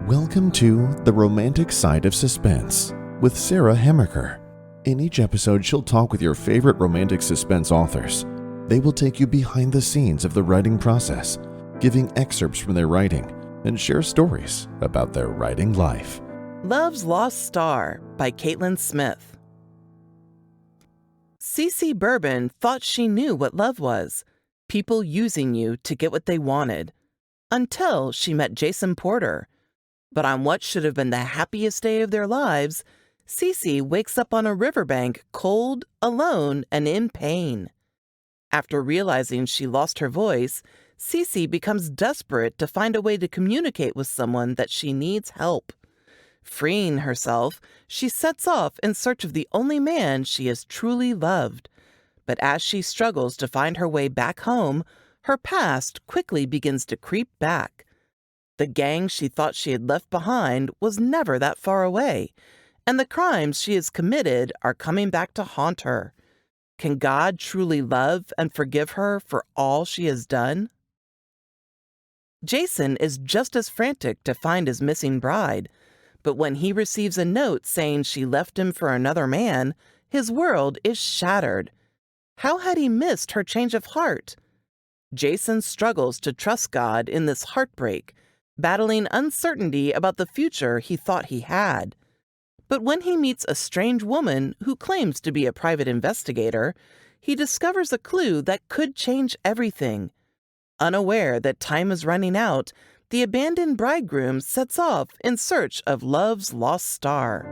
Welcome to The Romantic Side of Suspense with Sarah Hemmerker. In each episode, she'll talk with your favorite romantic suspense authors. They will take you behind the scenes of the writing process, giving excerpts from their writing, and share stories about their writing life. Love's Lost Star by Caitlin Smith. Cece Bourbon thought she knew what love was. People using you to get what they wanted. Until she met Jason Porter. But on what should have been the happiest day of their lives, Cece wakes up on a riverbank cold, alone, and in pain. After realizing she lost her voice, Cece becomes desperate to find a way to communicate with someone that she needs help. Freeing herself, she sets off in search of the only man she has truly loved. But as she struggles to find her way back home, her past quickly begins to creep back. The gang she thought she had left behind was never that far away, and the crimes she has committed are coming back to haunt her. Can God truly love and forgive her for all she has done? Jason is just as frantic to find his missing bride, but when he receives a note saying she left him for another man, his world is shattered. How had he missed her change of heart? Jason struggles to trust God in this heartbreak, battling uncertainty about the future he thought he had. But when he meets a strange woman who claims to be a private investigator, he discovers a clue that could change everything. Unaware that time is running out, the abandoned bridegroom sets off in search of love's lost star.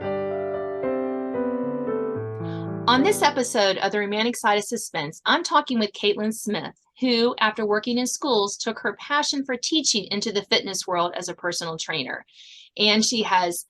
On this episode of The Romantic Side of Suspense, I'm talking with Caitlin Smith, who, after working in schools, took her passion for teaching into the fitness world as a personal trainer. And she has,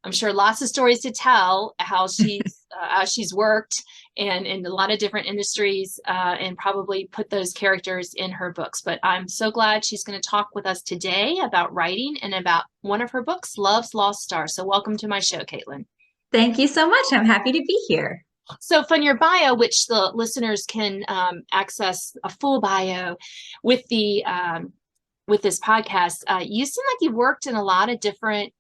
I'm sure, lots of stories to tell how she's worked and in a lot of different industries and probably put those characters in her books. But I'm so glad she's going to talk with us today about writing and about one of her books, Love's Lost Star. So welcome to my show, Caitlin. Thank you so much. I'm happy to be here. So from your bio, which the listeners can access a full bio with the with this podcast, you seem like you worked in a lot of different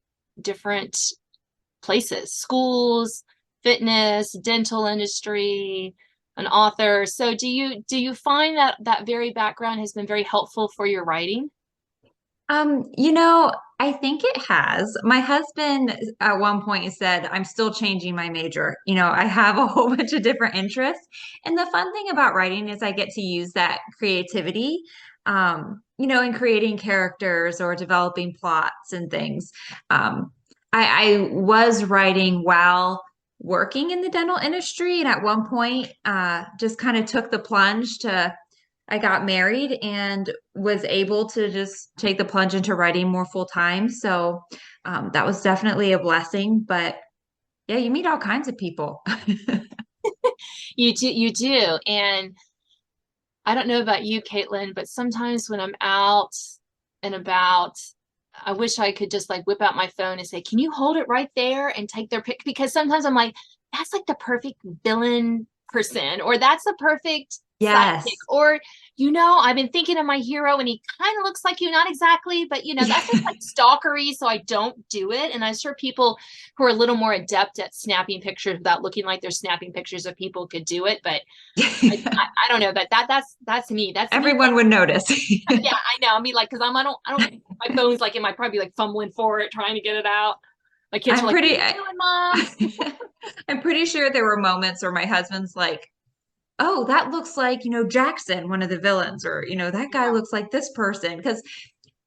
places, schools, fitness, dental industry, an author. So do you find that very background has been very helpful for your writing? I think it has. My husband at one point said, I'm still changing my major. I have a whole bunch of different interests. And the fun thing about writing is I get to use that creativity, in creating characters or developing plots and things. I was writing while working in the dental industry. And at one point, just kind of took the plunge I got married and was able to just take the plunge into writing more full time. So that was definitely a blessing. But yeah, you meet all kinds of people. You do. And I don't know about you, Caitlin, but sometimes when I'm out and about, I wish I could just like whip out my phone and say, can you hold it right there and take their pic? Because sometimes I'm like, that's like the perfect villain person, or that's the perfect Yes. sidekick. Or, I've been thinking of my hero and he kind of looks like you, not exactly, but that's just like stalkery. So I don't do it. And I'm sure people who are a little more adept at snapping pictures without looking like they're snapping pictures of people could do it. But I don't know, but that's me. That's everyone me. would notice. Yeah, I know. I mean, like, cause I don't, my phone's like, am I probably like fumbling for it, trying to get it out? My kids are like, what are you doing, Mom? I'm pretty sure there were moments where my husband's like, oh, that looks like, Jackson, one of the villains, or, that guy looks like this person. Because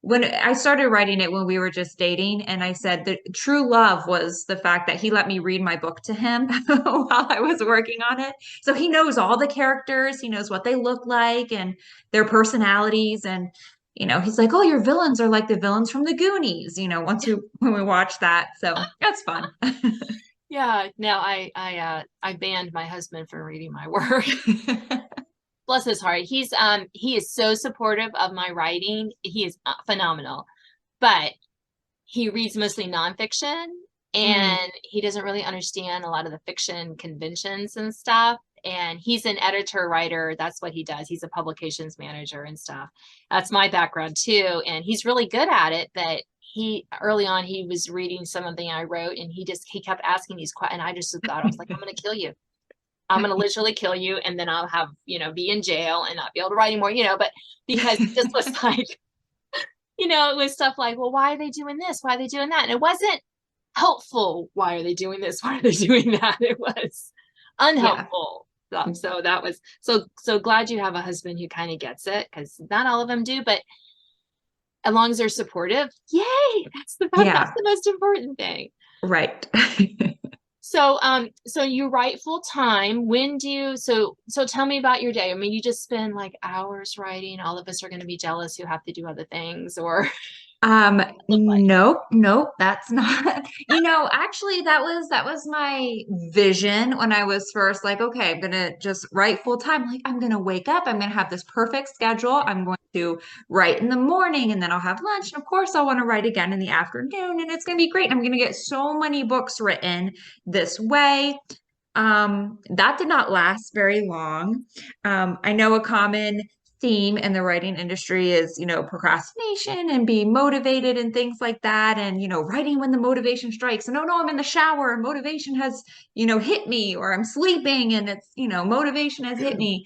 when I started writing it when we were just dating, and I said that true love was the fact that he let me read my book to him while I was working on it. So he knows all the characters, he knows what they look like and their personalities. And, he's like, oh, your villains are like the villains from the Goonies, when we watch that. So that's fun. Yeah, no, I banned my husband from reading my work. Bless his heart. He is so supportive of my writing. He is phenomenal, but he reads mostly nonfiction and he doesn't really understand a lot of the fiction conventions and stuff. And he's an editor writer. That's what he does. He's a publications manager and stuff. That's my background too. And he's really good at it, but early on, he was reading something I wrote, and he kept asking these questions, and I just thought, I was like, I'm going to kill you. I'm going to literally kill you. And then I'll have, be in jail and not be able to write anymore, but because it just was like, it was stuff like, well, why are they doing this? Why are they doing that? And it wasn't helpful. Why are they doing this? Why are they doing that? It was unhelpful. Yeah. So that was so glad you have a husband who kind of gets it, because not all of them do, but as long as they're supportive, yay, that's the most important thing. Right. So you write full time. When do you, so tell me about your day. I mean, you just spend like hours writing. All of us are going to be jealous who have to do other things, or Nope, that's not, actually that was my vision when I was first like, okay, I'm gonna just write full time. Like, I'm gonna wake up, I'm gonna have this perfect schedule. I'm going to write in the morning, and then I'll have lunch. And of course, I'll want to write again in the afternoon, and it's gonna be great. I'm gonna get so many books written this way. That did not last very long. I know a common theme in the writing industry is, procrastination and being motivated and things like that. And, writing when the motivation strikes. And, oh no, I'm in the shower and motivation has, hit me, or I'm sleeping and it's, motivation has hit me.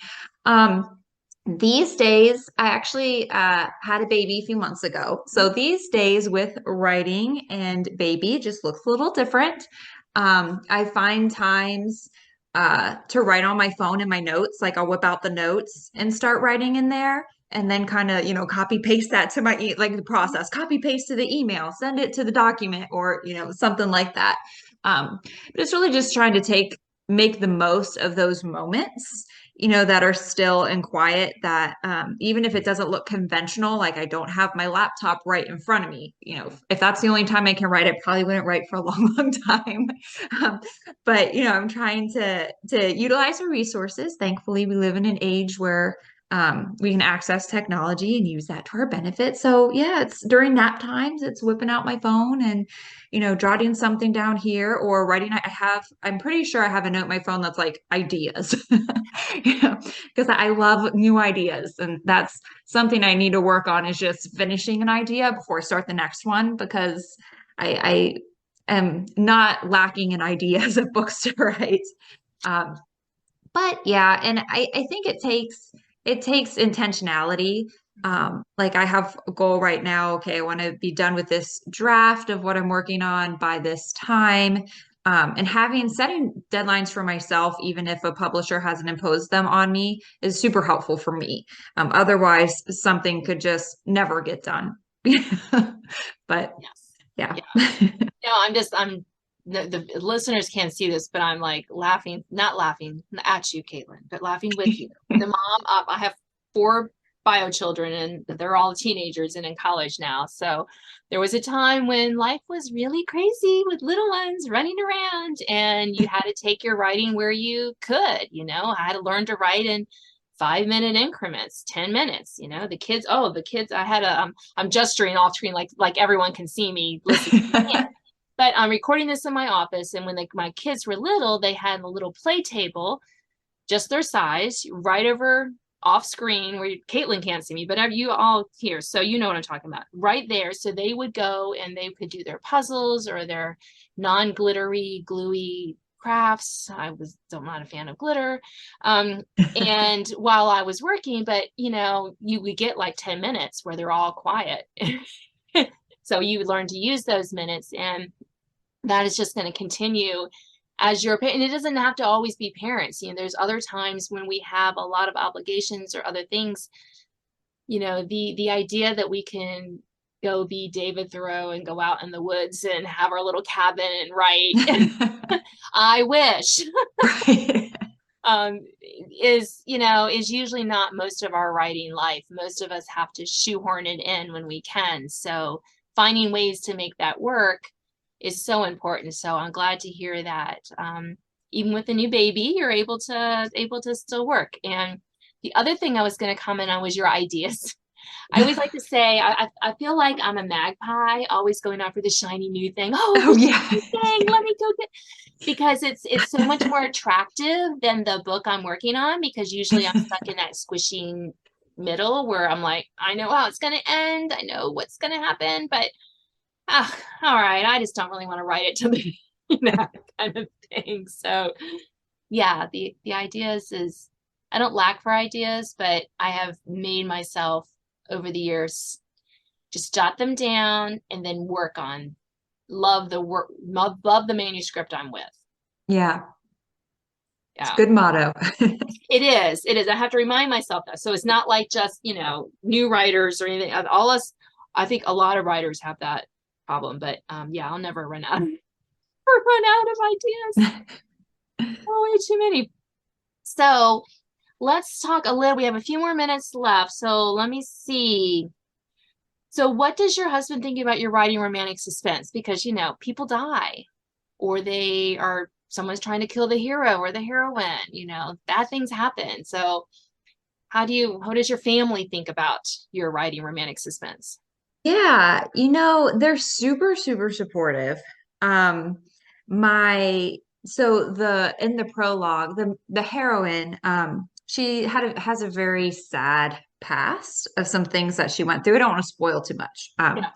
These days, I actually had a baby a few months ago. So these days with writing and baby just looks a little different. I find times to write on my phone in my notes. Like, I'll whip out the notes and start writing in there, and then kind of, copy paste that to my, like the process, copy paste to the email, send it to the document, or, something like that. But it's really just trying to make the most of those moments, that are still in quiet, that even if it doesn't look conventional, like I don't have my laptop right in front of me, if that's the only time I can write, I probably wouldn't write for a long, long time. But, I'm trying to utilize our resources. Thankfully, we live in an age where we can access technology and use that to our benefit. So yeah, it's during nap times, it's whipping out my phone and, jotting something down here, or writing. I'm pretty sure I have a note on my phone that's like ideas, because I love new ideas. And that's something I need to work on, is just finishing an idea before I start the next one, because I am not lacking in ideas of books to write. But yeah, and I think it takes intentionality. Like, I have a goal right now. Okay, I want to be done with this draft of what I'm working on by this time. And setting deadlines for myself, even if a publisher hasn't imposed them on me, is super helpful for me. Otherwise, something could just never get done. But yeah. No, the listeners can't see this, but I'm like laughing, not laughing at you, Caitlin, but laughing with you. The mom, I have 4 bio children, and they're all teenagers and in college now. So there was a time when life was really crazy with little ones running around, and you had to take your writing where you could. I had to learn to write in 5-minute increments, 10 minutes. The kids, I had I'm gesturing off screen like everyone can see me listening. But I'm recording this in my office, and when my kids were little, they had a little play table, just their size, right over off screen where Caitlin can't see me, but you all here, so you know what I'm talking about, right there. So they would go and they could do their puzzles or their non-glittery, gluey crafts. I'm not a fan of glitter. And while I was working, but you would get like 10 minutes where they're all quiet. So you would learn to use those minutes, and that is just going to continue as your parent. And it doesn't have to always be parents. There's other times when we have a lot of obligations or other things. The idea that we can go be David Thoreau and go out in the woods and have our little cabin and write. I wish. Is usually not most of our writing life. Most of us have to shoehorn it in when we can. So finding ways to make that work is so important. So I'm glad to hear that even with a new baby, you're able to still work. And the other thing I was going to comment on was your ideas. I always like to say, I feel like I'm a magpie, always going after the shiny new thing. Oh yeah, thing, let me go get. Because it's so much more attractive than the book I'm working on, because usually I'm stuck in that squishy middle where I'm like, I know how it's going to end. I know what's going to happen, but ah, all right, I just don't really want to write it to the, kind of thing. So yeah, the ideas is I don't lack for ideas, but I have made myself over the years just jot them down and then work on love the work love the manuscript I'm with. Yeah, it's a Yeah. good motto. It is. It is. I have to remind myself that. So it's not like just, new writers or anything. All us, I think a lot of writers have that problem, but yeah, I'll never run out run out of ideas. Oh, way too many. So let's talk a little. We have a few more minutes left. So let me see. So what does your husband think about your writing romantic suspense? Because, people die or someone's trying to kill the hero or the heroine, bad things happen. So how does your family think about your writing romantic suspense? Yeah, they're super, super supportive. Um, my so the in the prologue, the heroine, she has a very sad past of some things that she went through. I don't want to spoil too much. Yeah.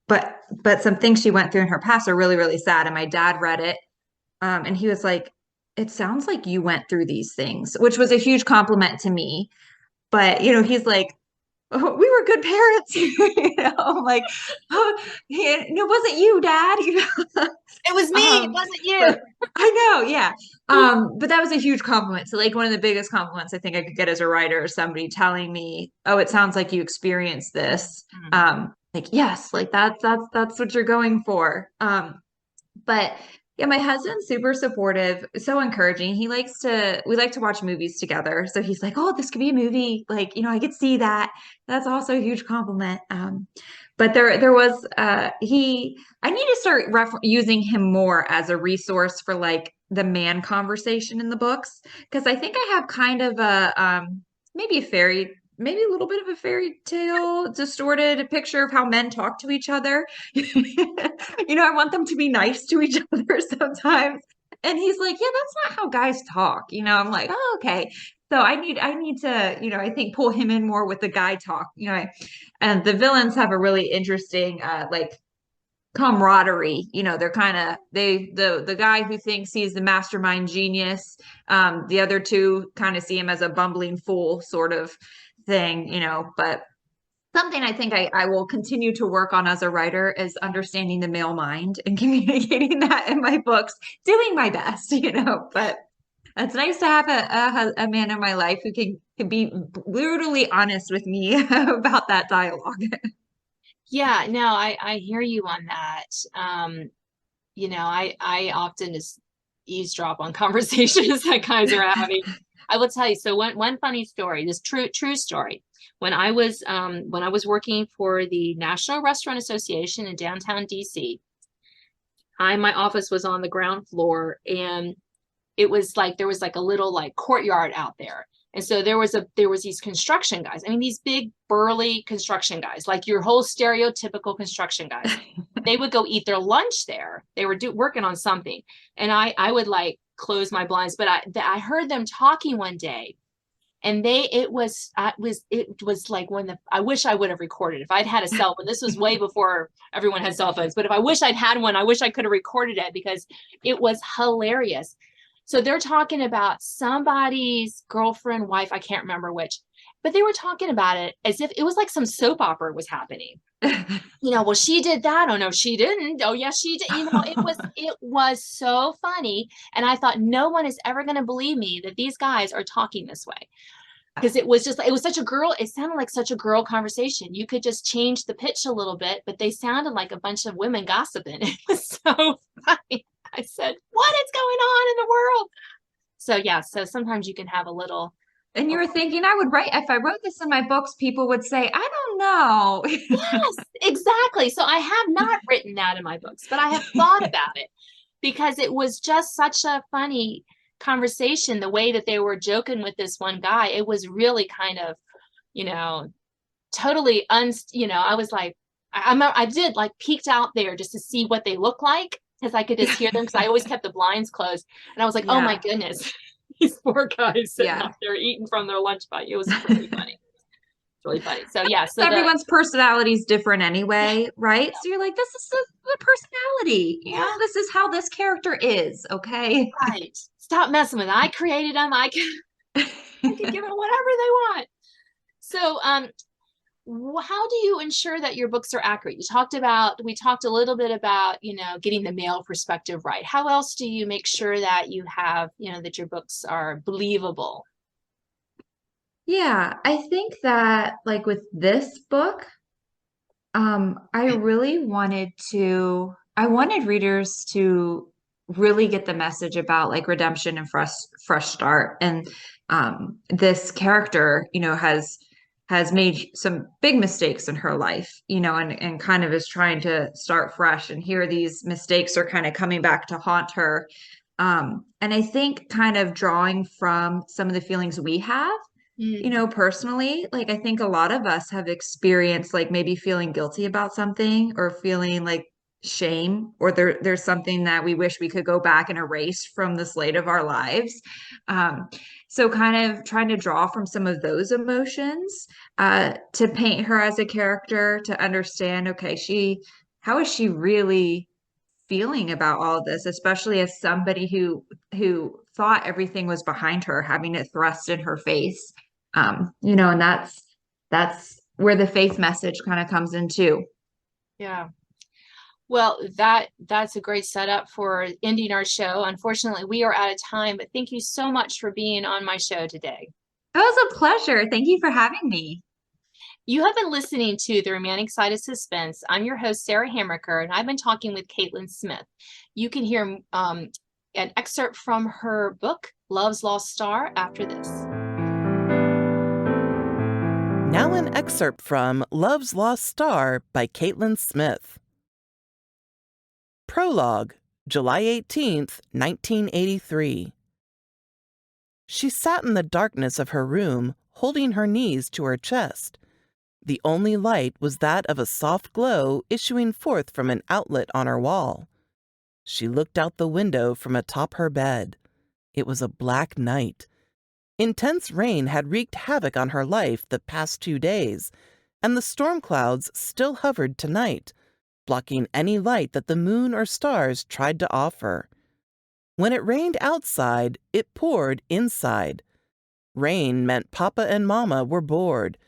But some things she went through in her past are really, really sad. And my dad read it, and he was like, "It sounds like you went through these things," which was a huge compliment to me. But he's like, oh, we were good parents. I'm like, oh, it wasn't you, Dad. It was me, it wasn't you. But I know, yeah. But that was a huge compliment. So, like, one of the biggest compliments I think I could get as a writer is somebody telling me, "Oh, it sounds like you experienced this." Like, yes, like that's what you're going for. But yeah, my husband's super supportive, so encouraging. We like to watch movies together. So he's like, oh, this could be a movie. Like, I could see that. That's also a huge compliment. But there was, I need to start using him more as a resource for like the man conversation in the books. Cause I think I have kind of maybe maybe a little bit of a fairy tale distorted picture of how men talk to each other. I want them to be nice to each other sometimes. And he's like, yeah, that's not how guys talk. I'm like, oh, okay. So I need to, I think pull him in more with the guy talk, and the villains have a really interesting, like camaraderie. They're kind of, the guy who thinks he's the mastermind genius. The other two kind of see him as a bumbling fool sort of thing, but something I think I will continue to work on as a writer is understanding the male mind and communicating that in my books, doing my best, but it's nice to have a man in my life who can be brutally honest with me about that dialogue. Yeah, no, I hear you on that. I often just eavesdrop on conversations that guys are having. I will tell you, so one funny story, this true story. When I was working for the National Restaurant Association in downtown DC, my office was on the ground floor, and it was like there was like a little like courtyard out there. And so there was these construction guys. I mean, these big burly construction guys, like your whole stereotypical construction guys. They would go eat their lunch there. They were working on something, and I would like close my blinds. But I heard them talking one day, and it was like I wish I would have recorded if I'd had a cell phone. This was way before everyone had cell phones, but if I wish I'd had one, I wish I could have recorded it because it was hilarious. So they're talking about somebody's girlfriend, wife, I can't remember which, but they were talking about it as if it was like some soap opera was happening. Well, she did that. Oh no, she didn't. Oh yes, she did. It was so funny. And I thought no one is ever going to believe me that these guys are talking this way. Because it was such a girl, it sounded like such a girl conversation. You could just change the pitch a little bit, but they sounded like a bunch of women gossiping. It was so funny. I said, what is going on in the world? So yeah, so sometimes you can have a little. And you were thinking, if I wrote this in my books, people would say, I don't know. Yes, exactly. So I have not written that in my books, but I have thought about it because it was just such a funny conversation. The way that they were joking with this one guy, it was really kind of, totally I was like, I did like peeked out there just to see what they look like because I could just hear them because I always kept the blinds closed, and I was like, oh my goodness, these poor guys sitting out there eating from their lunch bite. It was pretty funny. really funny. So yeah, Everyone's personality is different anyway, right? So you're like, this is the personality. This is how this character is. Okay. right. Stop messing with it. I created them. I can give it whatever they want. So, how do you ensure that your books are accurate? We talked a little bit about, getting the male perspective right. How else do you make sure that you have, that your books are believable? Yeah, I think that like with this book, I really I wanted readers to really get the message about like redemption and fresh start. And this character, has made some big mistakes in her life, and kind of is trying to start fresh. And here these mistakes are kind of coming back to haunt her. And I think kind of drawing from some of the feelings we have, personally, like I think a lot of us have experienced like maybe feeling guilty about something or feeling like shame or there's something that we wish we could go back and erase from the slate of our lives. Um, so kind of trying to draw from some of those emotions to paint her as a character to understand, okay, how is she really feeling about all of this, especially as somebody who thought everything was behind her, having it thrust in her face. And that's where the faith message kind of comes in too. Yeah. Well, that's a great setup for ending our show. Unfortunately, we are out of time, but thank you so much for being on my show today. It was a pleasure. Thank you for having me. You have been listening to The Romantic Side of Suspense. I'm your host, Sarah Hamricker, and I've been talking with Caitlin Smith. You can hear an excerpt from her book, Love's Lost Star, after this. Now an excerpt from Love's Lost Star by Caitlin Smith. Prologue, July 18th, 1983. She sat in the darkness of her room, holding her knees to her chest. The only light was that of a soft glow issuing forth from an outlet on her wall. She looked out the window from atop her bed. It was a black night. Intense rain had wreaked havoc on her life the past 2 days, and the storm clouds still hovered tonight, blocking any light that the moon or stars tried to offer. When it rained outside, it poured inside. Rain meant Papa and Mama were bored,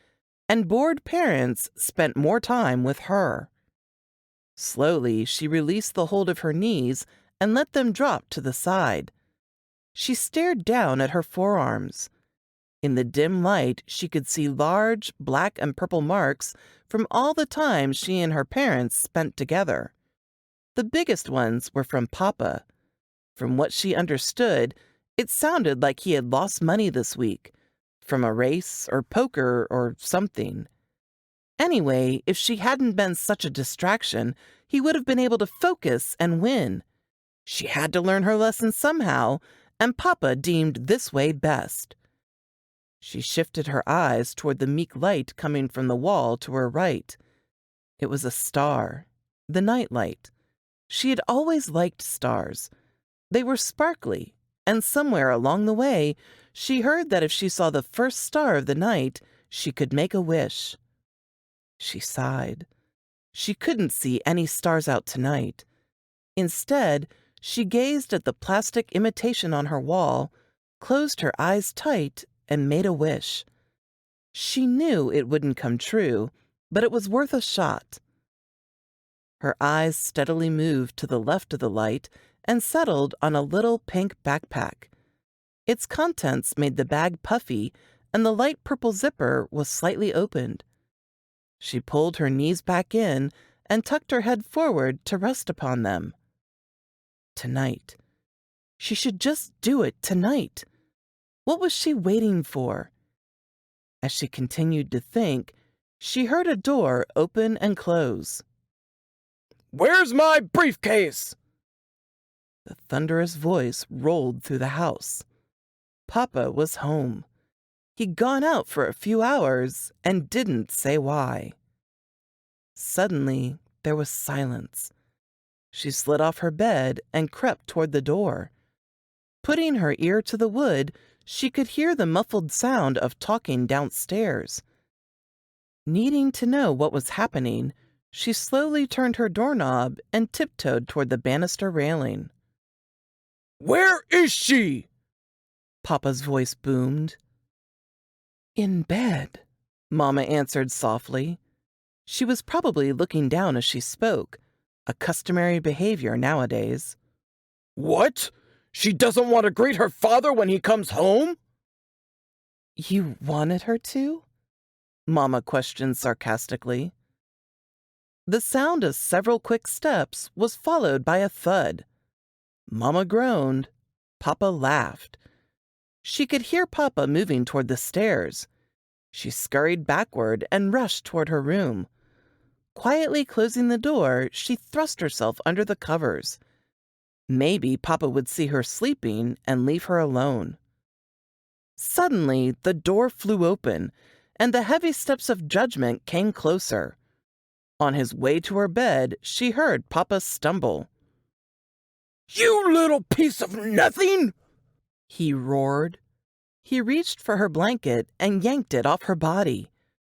and bored parents spent more time with her. Slowly, she released the hold of her knees and let them drop to the side. She stared down at her forearms. In the dim light, she could see large black and purple marks from all the time she and her parents spent together. The biggest ones were from Papa. From what she understood, it sounded like he had lost money this week, from a race or poker or something. Anyway, if she hadn't been such a distraction, he would have been able to focus and win. She had to learn her lesson somehow, and Papa deemed this way best. She shifted her eyes toward the meek light coming from the wall to her right. It was a star, the night light. She had always liked stars. They were sparkly, and somewhere along the way, she heard that if she saw the first star of the night, she could make a wish. She sighed. She couldn't see any stars out tonight. Instead, she gazed at the plastic imitation on her wall, closed her eyes tight, and made a wish. She knew it wouldn't come true, but it was worth a shot. Her eyes steadily moved to the left of the light and settled on a little pink backpack. Its contents made the bag puffy, and the light purple zipper was slightly opened. She pulled her knees back in and tucked her head forward to rest upon them. Tonight. She should just do it tonight. What was she waiting for? As she continued to think, she heard a door open and close. "Where's my briefcase?" The thunderous voice rolled through the house. Papa was home. He'd gone out for a few hours and didn't say why. Suddenly, there was silence. She slid off her bed and crept toward the door. Putting her ear to the wood, she could hear the muffled sound of talking downstairs. Needing to know what was happening, she slowly turned her doorknob and tiptoed toward the banister railing. "Where is she?" Papa's voice boomed. "In bed," Mama answered softly. She was probably looking down as she spoke, a customary behavior nowadays. "What? She doesn't want to greet her father when he comes home?" "You wanted her to?" Mama questioned sarcastically. The sound of several quick steps was followed by a thud. Mama groaned. Papa laughed. She could hear Papa moving toward the stairs. She scurried backward and rushed toward her room. Quietly closing the door, she thrust herself under the covers. Maybe Papa would see her sleeping and leave her alone. Suddenly, the door flew open, and the heavy steps of judgment came closer. On his way to her bed, she heard Papa stumble. "You little piece of nothing!" He roared. He reached for her blanket and yanked it off her body.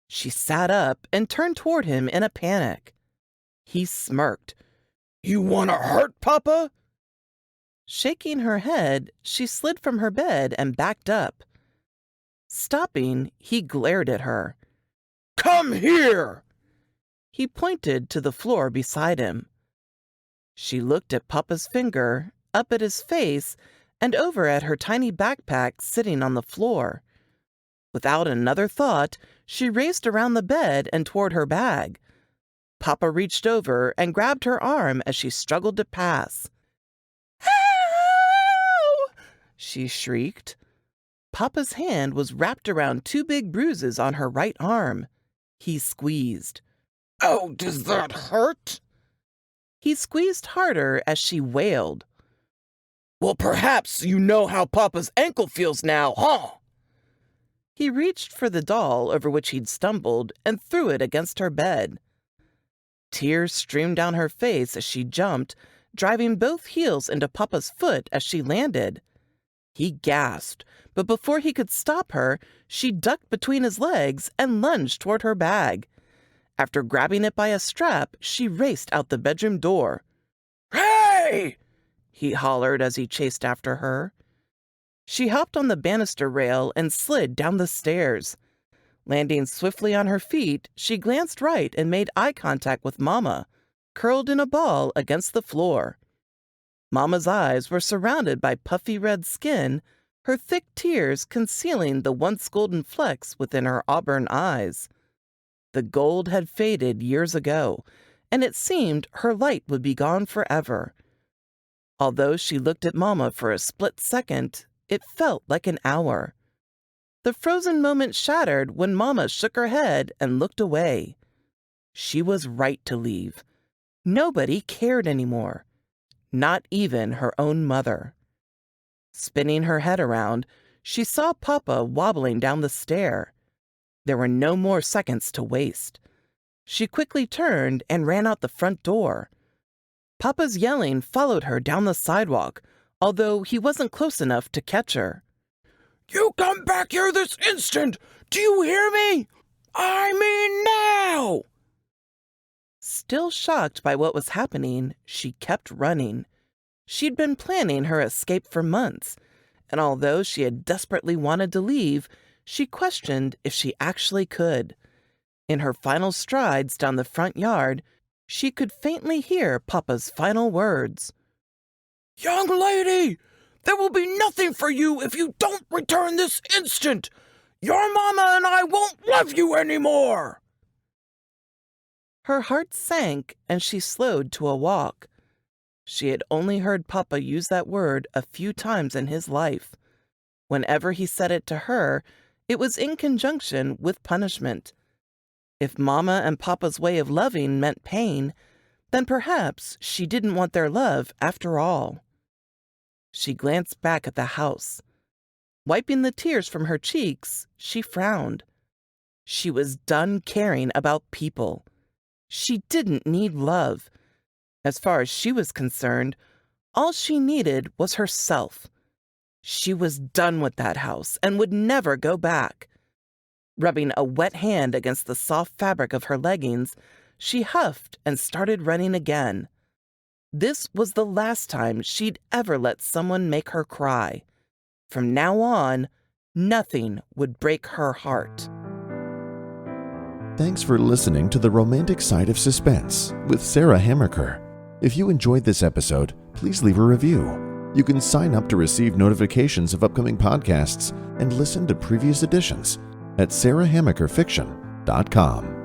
She sat up and turned toward him in a panic. He smirked. "You want to hurt Papa?" Shaking her head, she slid from her bed and backed up. Stopping, he glared at her. "Come here!" He pointed to the floor beside him. She looked at Papa's finger, up at his face, and over at her tiny backpack sitting on the floor. Without another thought, she raced around the bed and toward her bag. Papa reached over and grabbed her arm as she struggled to pass. "Ow!" she shrieked. Papa's hand was wrapped around two big bruises on her right arm. He squeezed. "Oh, does that hurt?" He squeezed harder as she wailed. "Well, perhaps you know how Papa's ankle feels now, huh?" He reached for the doll over which he'd stumbled and threw it against her bed. Tears streamed down her face as she jumped, driving both heels into Papa's foot as she landed. He gasped, but before he could stop her, she ducked between his legs and lunged toward her bag. After grabbing it by a strap, she raced out the bedroom door. "Hey!" he hollered as he chased after her. She hopped on the banister rail and slid down the stairs. Landing swiftly on her feet, she glanced right and made eye contact with Mama, curled in a ball against the floor. Mama's eyes were surrounded by puffy red skin, her thick tears concealing the once golden flecks within her auburn eyes. The gold had faded years ago, and it seemed her light would be gone forever. Although she looked at Mama for a split second, it felt like an hour. The frozen moment shattered when Mama shook her head and looked away. She was right to leave. Nobody cared anymore. Not even her own mother. Spinning her head around, she saw Papa wobbling down the stair. There were no more seconds to waste. She quickly turned and ran out the front door. Papa's yelling followed her down the sidewalk, although he wasn't close enough to catch her. "You come back here this instant! Do you hear me? I mean now!" Still shocked by what was happening, she kept running. She'd been planning her escape for months, and although she had desperately wanted to leave, she questioned if she actually could. In her final strides down the front yard, she could faintly hear Papa's final words. "Young lady, there will be nothing for you if you don't return this instant. Your mama and I won't love you anymore." Her heart sank and she slowed to a walk. She had only heard Papa use that word a few times in his life. Whenever he said it to her, it was in conjunction with punishment. If Mama and Papa's way of loving meant pain, then perhaps she didn't want their love after all. She glanced back at the house. Wiping the tears from her cheeks, she frowned. She was done caring about people. She didn't need love. As far as she was concerned, all she needed was herself. She was done with that house and would never go back. Rubbing a wet hand against the soft fabric of her leggings, she huffed and started running again. This was the last time she'd ever let someone make her cry. From now on, nothing would break her heart. Thanks for listening to The Romantic Side of Suspense with Sarah Hammaker. If you enjoyed this episode, please leave a review. You can sign up to receive notifications of upcoming podcasts and listen to previous editions at sarahhammakerfiction.com.